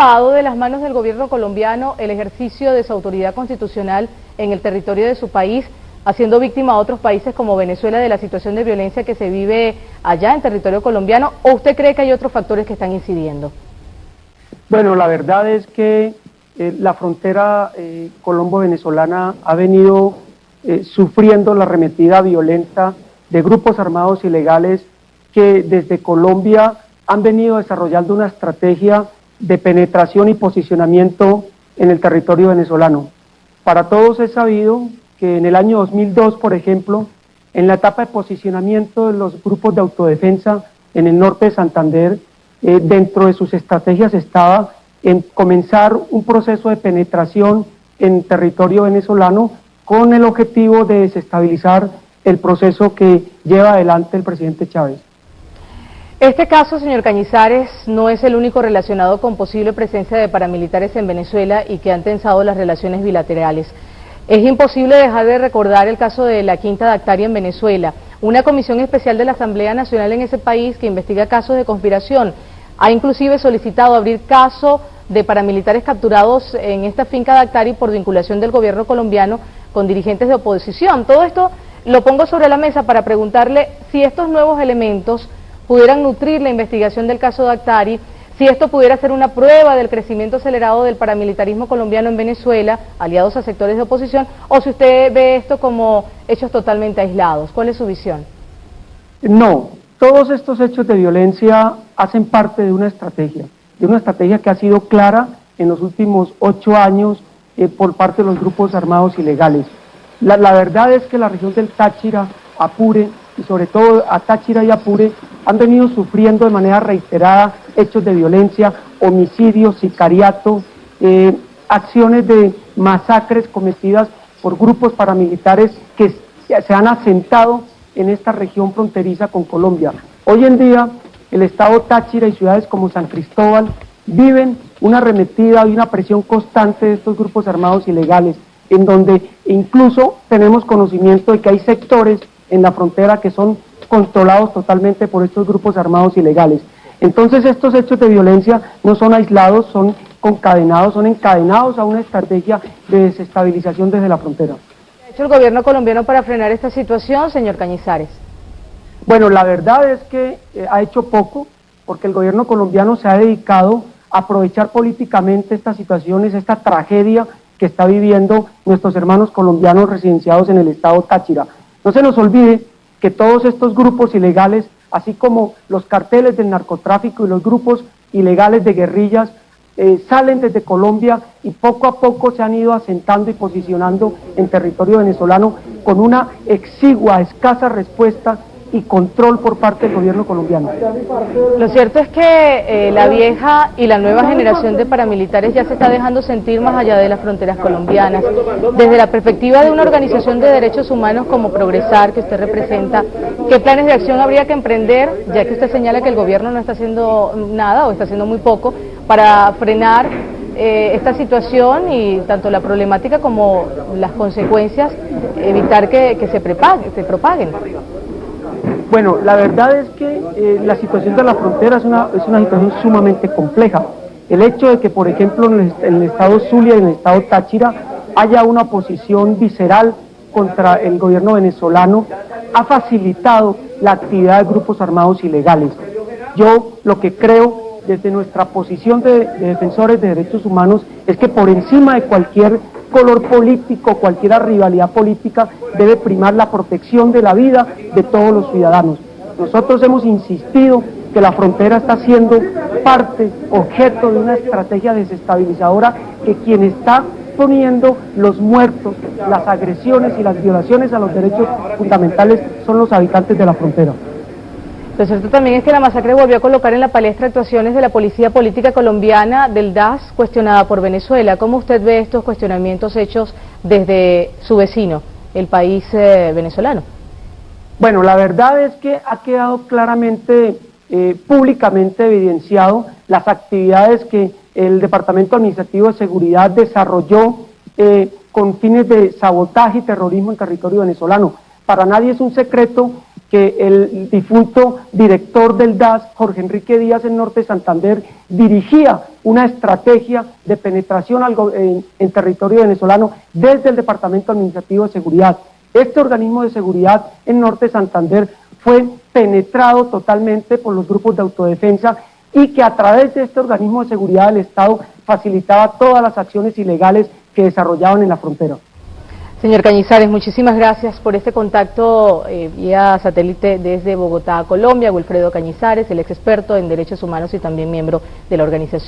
escapado de las manos del gobierno colombiano el ejercicio de su autoridad constitucional en el territorio de su país, haciendo víctima a otros países como Venezuela de la situación de violencia que se vive allá en territorio colombiano, o usted cree que hay otros factores que están incidiendo? Bueno, la verdad es que la frontera colombo-venezolana ha venido sufriendo la arremetida violenta de grupos armados ilegales que desde Colombia han venido desarrollando una estrategia de penetración y posicionamiento en el territorio venezolano. Para todos es sabido que en el año 2002, por ejemplo, en la etapa de posicionamiento de los grupos de autodefensa en el norte de Santander, dentro de sus estrategias estaba en comenzar un proceso de penetración en territorio venezolano con el objetivo de desestabilizar el proceso que lleva adelante el presidente Chávez. Este caso, señor Cañizares, no es el único relacionado con posible presencia de paramilitares en Venezuela y que han tensado las relaciones bilaterales. Es imposible dejar de recordar el caso de la Quinta Dactaria en Venezuela. Una comisión especial de la Asamblea Nacional en ese país que investiga casos de conspiración ha inclusive solicitado abrir caso de paramilitares capturados en esta finca Dactari por vinculación del gobierno colombiano con dirigentes de oposición. Todo esto lo pongo sobre la mesa para preguntarle si estos nuevos elementos pudieran nutrir la investigación del caso Dactari, si esto pudiera ser una prueba del crecimiento acelerado del paramilitarismo colombiano en Venezuela, aliados a sectores de oposición, o si usted ve esto como hechos totalmente aislados. ¿Cuál es su visión? No, todos estos hechos de violencia hacen parte de una estrategia que ha sido clara en los últimos 8 años por parte de los grupos armados ilegales. La verdad es que la región del Táchira, Apure, y sobre todo a Táchira y Apure, han venido sufriendo de manera reiterada hechos de violencia, homicidios, sicariato, acciones de masacres cometidas por grupos paramilitares que se han asentado en esta región fronteriza con Colombia. Hoy en día, el estado Táchira y ciudades como San Cristóbal viven una arremetida y una presión constante de estos grupos armados ilegales, en donde incluso tenemos conocimiento de que hay sectores en la frontera que son controlados totalmente por estos grupos armados ilegales. Entonces estos hechos de violencia no son aislados, son concadenados, son encadenados a una estrategia de desestabilización desde la frontera. ¿Qué ha hecho el gobierno colombiano para frenar esta situación, señor Cañizares? Bueno, la verdad es que ha hecho poco, porque el gobierno colombiano se ha dedicado a aprovechar políticamente estas situaciones, esta tragedia que está viviendo nuestros hermanos colombianos residenciados en el estado Táchira. No se nos olvide que todos estos grupos ilegales, así como los carteles del narcotráfico y los grupos ilegales de guerrillas, salen desde Colombia y poco a poco se han ido asentando y posicionando en territorio venezolano con una exigua, escasa respuesta y control por parte del gobierno colombiano. Lo cierto es que la vieja y la nueva generación de paramilitares ya se está dejando sentir más allá de las fronteras colombianas. Desde la perspectiva de una organización de derechos humanos como Progresar, que usted representa, ¿qué planes de acción habría que emprender, ya que usted señala que el gobierno no está haciendo nada o está haciendo muy poco, para frenar esta situación y tanto la problemática como las consecuencias, evitar que se propaguen? Bueno, la verdad es que la situación de la frontera es una situación sumamente compleja. El hecho de que, por ejemplo, en el estado Zulia y en el estado Táchira haya una oposición visceral contra el gobierno venezolano ha facilitado la actividad de grupos armados ilegales. Yo lo que creo desde nuestra posición de defensores de derechos humanos es que por encima de cualquier color político, cualquier rivalidad política, debe primar la protección de la vida de todos los ciudadanos. Nosotros hemos insistido que la frontera está siendo parte, objeto de una estrategia desestabilizadora, que quien está poniendo los muertos, las agresiones y las violaciones a los derechos fundamentales son los habitantes de la frontera. Lo cierto también es que la masacre volvió a colocar en la palestra actuaciones de la Policía Política Colombiana, del DAS, cuestionada por Venezuela. ¿Cómo usted ve estos cuestionamientos hechos desde su vecino, el país venezolano? Bueno, la verdad es que ha quedado claramente, públicamente evidenciado las actividades que el Departamento Administrativo de Seguridad desarrolló con fines de sabotaje y terrorismo en territorio venezolano. Para nadie es un secreto que el difunto director del DAS, Jorge Enrique Díaz, en Norte Santander, dirigía una estrategia de penetración en territorio venezolano desde el Departamento Administrativo de Seguridad. Este organismo de seguridad en Norte Santander fue penetrado totalmente por los grupos de autodefensa y que a través de este organismo de seguridad del Estado facilitaba todas las acciones ilegales que desarrollaban en la frontera. Señor Cañizares, muchísimas gracias por este contacto vía satélite desde Bogotá, Colombia. Wilfredo Cañizares, el ex experto en derechos humanos y también miembro de la organización